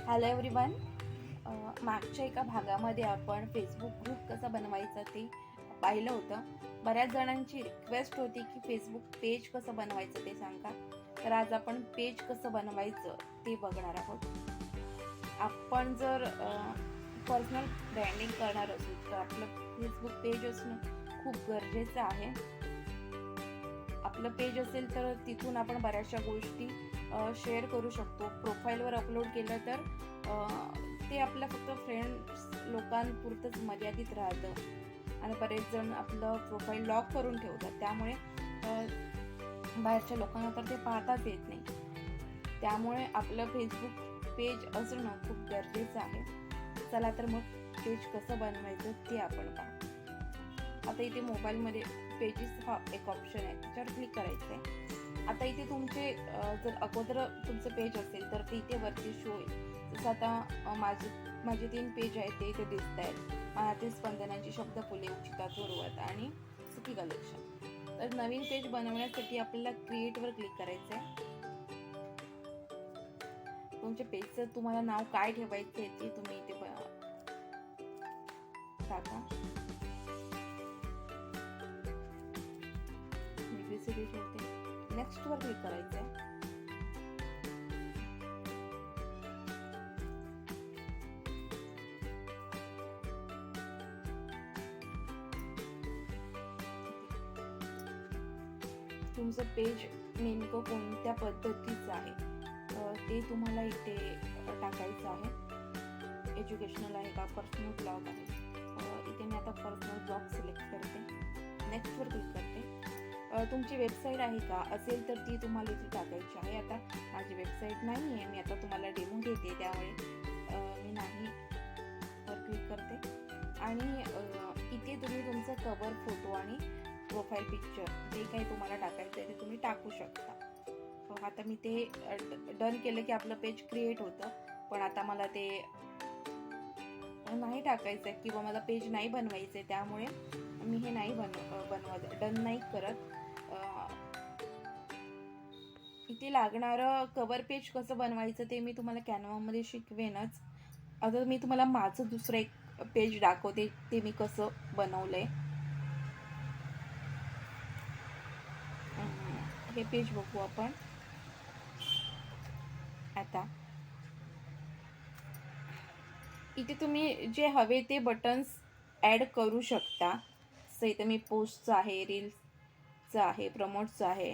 Hello everyone. मागच्या एका भागामध्ये आपण फेसबुक ग्रुप कसा बनवायचा ते पाहिलं होतं. बऱ्याच जणांची रिक्वेस्ट होती की फेसबुक पेज कसं बनवायचं ते सांगा. तर आज आपण पेज कसं बनवायचं ते बघणार आहोत. आपण जर पर्सनल ब्रँडिंग करणार असू तर आपलं फेसबुक पेज असणं खूप गरजेचं आहे. आपलं पेज असेल तर तिथून आपण बऱ्याचशा गोष्टी शेअर करू शकतो. प्रोफाईलवर अपलोड केलं तर ते आपल्या फक्त फ्रेंड्स लोकांपुरतंच मर्यादित राहतं आणि बरेच जण आपलं प्रोफाईल लॉक करून ठेवतात. त्यामुळे बाहेरच्या लोकांना तर ते पाहताच येत नाही. त्यामुळे आपलं फेसबुक पेज असणं खूप गरजेचं आहे. चला तर मग पेज कसं बनवायचं ते आपण पाहू. आता इथे मोबाईलमध्ये पेजेस हा एक ऑप्शन आहे, त्याच्यावर क्लिक करायचं आहे. आता इथे तुमचे जर अगोदर तुमचं पेज असेल तर ते इथे वरती शो होईल. जसं आता माझे 3 पेज आहेत ते इथे दिसत आहेत. मनातील स्पंदनांची, शब्द फुले, उचिता थोरवत आणि सुखी कलेक्शन. तर नवीन पेज बनवण्यासाठी आपल्याला क्रिएटवर क्लिक करायचं आहे. तुमच्या पेजचं तुम्हाला नाव काय ठेवायचं आहे ते तुम्ही इथे टाका. ABCD ठेवते. नेक्स्ट वर क्लिक करायचं आहे. तुमचं पेज नेमकं कोणत्या पद्धतीचं आहे ते तुम्हाला इथे टाकायचं आहे. एज्युकेशनल आहे का, पर्सनल ब्लॉग आहे. इथे मी आता पर्सनल ब्लॉग सिलेक्ट करते. नेक्स्टवर क्लिक करते. तुमची वेबसाईट आहे का, असेल तर ती तुम्हाला इथे टाकायची आहे. आता माझी वेबसाईट नाही आहे, मी आता तुम्हाला डेमो देते, त्यामुळे मी नाही वर क्लिक करते. आणि इथे तुम्ही तुमचा कव्हर फोटो आणि प्रोफाईल पिक्चर जे काही तुम्हाला टाकायचं आहे ते तुम्ही टाकू शकता. आता मी ते डन केलं की आपलं पेज क्रिएट होतं. पण आता मला ते नाही टाकायचं आहे किंवा मला पेज नाही बनवायचं आहे, त्यामुळे मी हे नाही बनवत, डन नाही करत. इथे लागणारं कव्हर पेज कसं बनवायचं ते मी तुम्हाला कॅनवामध्ये शिकवेनच. आता मी तुम्हाला माझं दुसरं एक पेज दाखवते ते मी कसं बनवलंय. हे पेज बघू आपण. आता इथे तुम्ही जे हवे ते बटन्स ॲड करू शकता. जसं इथे मी पोस्टचं आहे, रील्सचं आहे, प्रमोटचं आहे.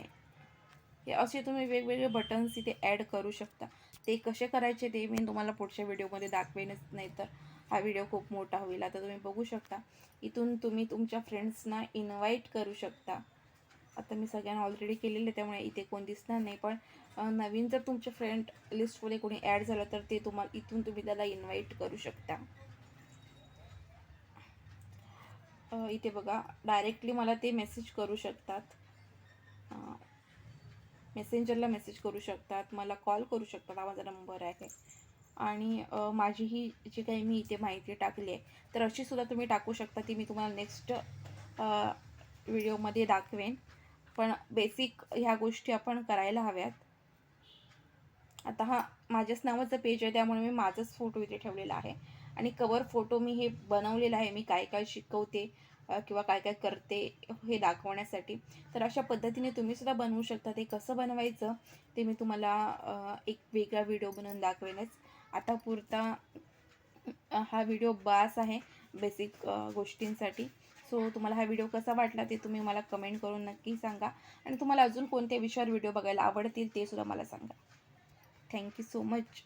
हे असे तुम्ही वेगवेगळे बटन्स इथे ॲड करू शकता. ते कसे करायचे ते मी तुम्हाला पुढच्या व्हिडिओमध्ये दाखवेनच, नाही तर हा व्हिडिओ खूप मोठा होईल. आता तुम्ही बघू शकता, इथून तुम्ही तुमच्या फ्रेंड्सना इन्व्हाइट करू शकता. आता मी सगळ्यांना ऑलरेडी केलेलं आहे, त्यामुळे इथे कोण दिसणार नाही. पण नवीन जर तुमच्या फ्रेंड लिस्टमध्ये कोणी ॲड झालं तर ते तुम्हाला इथून तुम्ही त्याला इन्व्हाइट करू शकता. इथे बघा, डायरेक्टली मला ते मेसेज करू शकतात, मेसेंजरला मेसेज करू शकतात, मला कॉल करू शकतात. हा माझा नंबर आहे. आणि माझी ही जी काही मी इथे माहिती टाकली आहे तर अशी सुद्धा तुम्ही टाकू शकता. ती मी तुम्हाला नेक्स्ट व्हिडिओमध्ये दाखवेन. पण बेसिक ह्या गोष्टी आपण करायला हव्यात. आता हा माझ्याच नावाचं पेज आहे, त्यामुळे मी माझाच फोटो इथे ठेवलेला आहे. आणि कवर फोटो मी हे बनवलेला आहे, मी काय काय शिकवते किंवा काय काय करते हे दाखवण्यासाठी. तर अशा पद्धतीने तुम्ही सुद्धा बनवू शकता. ते कसं बनवायचं ते मी तुम्हाला एक वेगळा व्हिडिओ बनवून दाखवेनच. आता पुरता हा व्हिडिओ बास आहे बेसिक गोष्टींसाठी. सो तुम्हाला हा व्हिडिओ कसा वाटला ते तुम्ही मला कमेंट करून नक्की सांगा. आणि तुम्हाला अजून कोणत्या विषयावर व्हिडिओ बघायला आवडतील ते सुद्धा मला सांगा. Thank you so much.